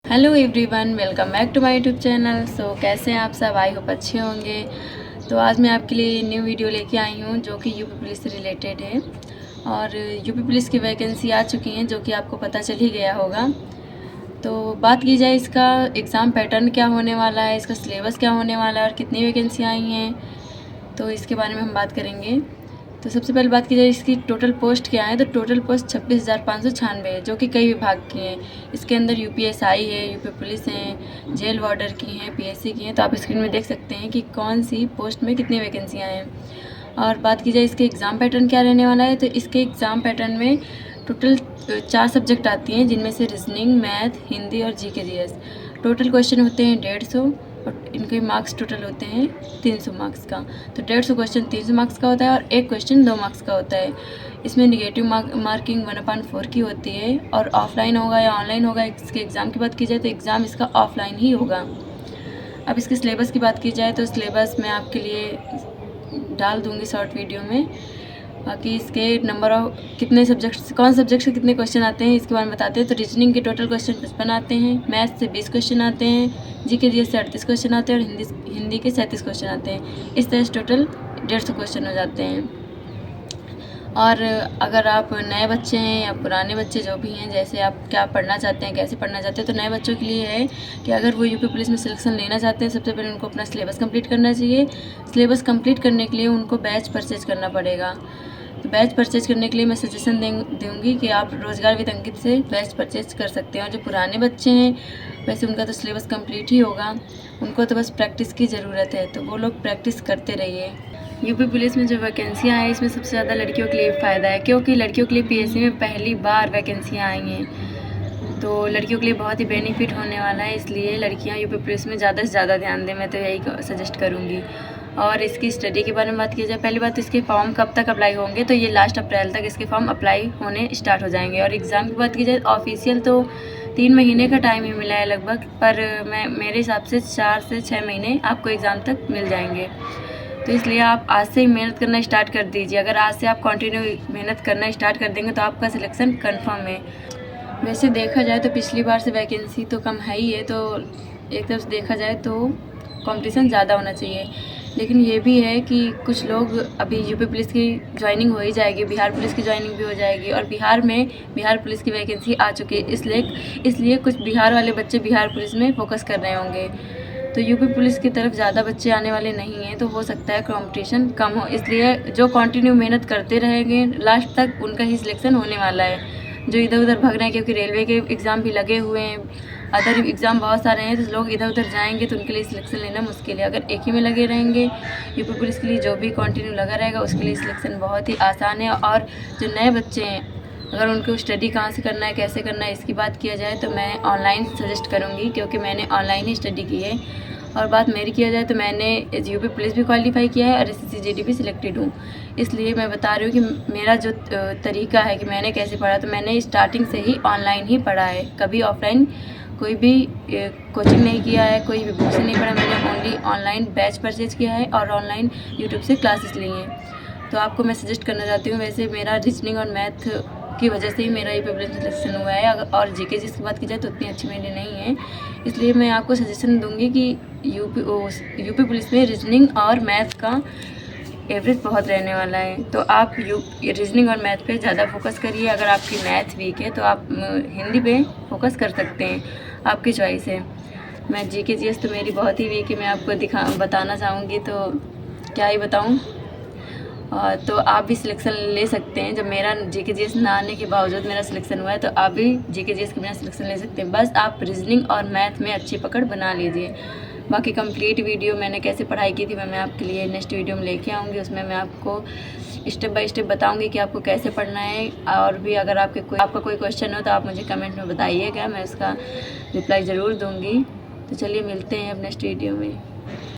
Hello everyone, welcome back to my YouTube channel. कैसे हैं आप सब? आई होप अच्छे होंगे। तो आज मैं आपके लिए न्यू वीडियो लेके आई हूँ जो कि यूपी पुलिस से रिलेटेड है। और यूपी पुलिस की वैकेंसी आ चुकी हैं जो कि आपको पता चल ही गया होगा। तो बात की जाए इसका एग्ज़ाम पैटर्न क्या होने वाला है, इसका सिलेबस क्या होने वाला है और कितनी वैकेंसी आई हैं, तो इसके बारे में हम बात करेंगे। तो सबसे पहले बात की जाए इसकी टोटल पोस्ट क्या है, तो टोटल पोस्ट 26,596 है जो कि कई विभाग की हैं। इसके अंदर यूपीएसआई है, यूपी पुलिस हैं, जेल वार्डर की हैं, पीएससी की हैं। तो आप स्क्रीन में देख सकते हैं कि कौन सी पोस्ट में कितनी वैकेंसियाँ हैं। और बात की जाए इसके एग्ज़ाम पैटर्न क्या रहने वाला है, तो इसके एग्ज़ाम पैटर्न में टोटल 4 सब्जेक्ट आती हैं, जिनमें से रीजनिंग, मैथ, हिंदी और जीके जीएस। टोटल क्वेश्चन होते हैं 150 और इनके मार्क्स टोटल होते हैं 300 मार्क्स का। तो 150 क्वेश्चन 300 मार्क्स का होता है और एक क्वेश्चन 2 मार्क्स का होता है। इसमें निगेटिव मार्किंग 1/4 की होती है। और ऑफलाइन होगा या ऑनलाइन होगा, इसके एग्ज़ाम की बात की जाए तो एग्ज़ाम इसका ऑफलाइन ही होगा। अब इसके सिलेबस की बात की जाए तो सिलेबस मैं आपके लिए डाल दूँगी शॉर्ट वीडियो में। बाकी इसके नंबर ऑफ कितने सब्जेक्ट्स, कौन सब्जेक्ट से कितने क्वेश्चन आते हैं इसके बारे में बताते हैं। तो रीजनिंग के टोटल क्वेश्चन 55 आते हैं, मैथ से 20 क्वेश्चन आते हैं, जीके जीएस से 38 क्वेश्चन आते हैं और हिंदी के 37 क्वेश्चन आते हैं। इस तरह से टोटल 150 क्वेश्चन हो जाते हैं। और अगर आप नए बच्चे हैं या पुराने बच्चे जो भी हैं, जैसे आप क्या पढ़ना चाहते हैं, कैसे पढ़ना चाहते हैं, तो नए बच्चों के लिए है कि अगर वो यूपी पुलिस में सिलेक्शन लेना चाहते हैं, सबसे पहले उनको अपना सिलेबस कंप्लीट करना चाहिए। सिलेबस कंप्लीट करने के लिए उनको बैच परचेज करना पड़ेगा। तो बैच परचेज करने के लिए मैं सजेशन दूँगी कि आप रोजगार विद अंकित से बैच परचेज कर सकते हैं। और जो पुराने बच्चे हैं, वैसे उनका तो सिलेबस कंप्लीट ही होगा, उनको तो बस प्रैक्टिस की ज़रूरत है, तो वो लोग प्रैक्टिस करते रहिए। यूपी पुलिस में जो वैकेंसियाँ हैं, इसमें सबसे ज़्यादा लड़कियों के लिए फ़ायदा है, क्योंकि लड़कियों के लिए पीएससी में पहली बार वैकेंसियाँ आई हैं। तो लड़कियों के लिए बहुत ही बेनिफिट होने वाला है, इसलिए लड़कियाँ यूपी पुलिस में ज़्यादा से ज़्यादा ध्यान दें, मैं तो यही सजेस्ट करूँगी। और इसकी स्टडी के बारे में बात की जाए, पहली बात तो इसके फॉर्म कब तक अप्लाई होंगे, तो ये लास्ट अप्रैल तक इसके फॉर्म अप्लाई होने स्टार्ट हो जाएंगे। और एग्ज़ाम की बात की जाए, ऑफिशियल तो 3 महीने का टाइम ही मिला है लगभग, पर मेरे हिसाब से 4 से 6 महीने आपको एग्ज़ाम तक मिल जाएंगे। तो इसलिए आप आज से ही मेहनत करना स्टार्ट कर दीजिए। अगर आज से आप कंटिन्यू मेहनत करना स्टार्ट कर देंगे तो आपका सिलेक्शन कंफर्म है। वैसे देखा जाए तो पिछली बार से वैकेंसी तो कम है ही है, तो एक तरफ से देखा जाए तो कंपटीशन ज़्यादा होना चाहिए। लेकिन ये भी है कि कुछ लोग, अभी यूपी पुलिस की ज्वाइनिंग हो ही जाएगी, बिहार पुलिस की ज्वाइनिंग भी हो जाएगी और बिहार में बिहार पुलिस की वैकेंसी आ चुकी है। इसलिए कुछ बिहार वाले बच्चे बिहार पुलिस में फोकस कर रहे होंगे। तो यूपी पुलिस की तरफ ज़्यादा बच्चे आने वाले नहीं हैं, तो हो सकता है कंपटीशन कम हो। इसलिए जो कंटिन्यू मेहनत करते रहेंगे लास्ट तक, उनका ही सिलेक्शन होने वाला है। जो इधर उधर भाग रहे हैं, क्योंकि रेलवे के एग्ज़ाम भी लगे हुए हैं, अदर एग्ज़ाम बहुत सारे हैं, तो लोग इधर उधर जाएंगे तो उनके लिए सिलेक्शन लेना मुश्किल है। अगर एक ही में लगे रहेंगे, यूपी पुलिस के लिए जो भी कंटिन्यू लगा रहेगा उसके लिए सिलेक्शन बहुत ही आसान है। और जो नए बच्चे हैं, अगर उनको स्टडी कहाँ से करना है, कैसे करना है, इसकी बात किया जाए तो मैं ऑनलाइन सजेस्ट करूँगी, क्योंकि मैंने ऑनलाइन ही स्टडी की है। और बात मेरी किया जाए तो मैंने यूपी पुलिस भी क्वालिफाई किया है और SSC-GD भी सिलेक्टेड हूँ। इसलिए मैं बता रही हूँ कि मेरा जो तरीका है कि मैंने कैसे पढ़ा, तो मैंने स्टार्टिंग से ही ऑनलाइन ही पढ़ा है, कभी ऑफलाइन कोई भी कोचिंग नहीं किया है, कोई भी बुक से नहीं पढ़ा। मैंने ओनली ऑनलाइन बैच परचेज किया है और ऑनलाइन यूट्यूब से क्लासेस ली हैं। तो आपको मैं सजेस्ट करना चाहती हूँ, वैसे मेरा रीजनिंग और मैथ की वजह से ही मेरा यूपी पुलिस में सिलेक्शन हुआ है। और जीके जिसकी बात की जाए तो उतनी अच्छी मेरी नहीं है, इसलिए मैं आपको सजेशन दूंगी कि यूपी पुलिस में रीजनिंग और मैथ का एवरेज बहुत रहने वाला है। तो आप रीजनिंग और मैथ पे ज़्यादा फोकस करिए। अगर आपकी मैथ वीक है तो आप हिंदी पे फोकस कर सकते हैं, आपकी चॉइस है। मैं जीके जीएस तो मेरी बहुत ही वीक है, मैं आपको बताना चाहूँगी तो क्या ही बताऊँ। तो आप भी सिलेक्शन ले सकते हैं। जब मेरा जीके जीएस ना आने के बावजूद मेरा सिलेक्शन हुआ है, तो आप भी जीके जीएस के बिना सिलेक्शन ले सकते हैं। बस आप रीजनिंग और मैथ में अच्छी पकड़ बना लीजिए। बाकी कंप्लीट वीडियो मैंने कैसे पढ़ाई की थी मैं आपके लिए नेक्स्ट वीडियो में लेके आऊँगी। उसमें मैं आपको स्टेप बाय स्टेप बताऊँगी कि आपको कैसे पढ़ना है। और भी अगर आपका कोई क्वेश्चन हो तो आप मुझे कमेंट में बताइएगा, मैं उसका रिप्लाई ज़रूर दूँगी। तो चलिए मिलते हैं अब नेक्स्ट वीडियो में।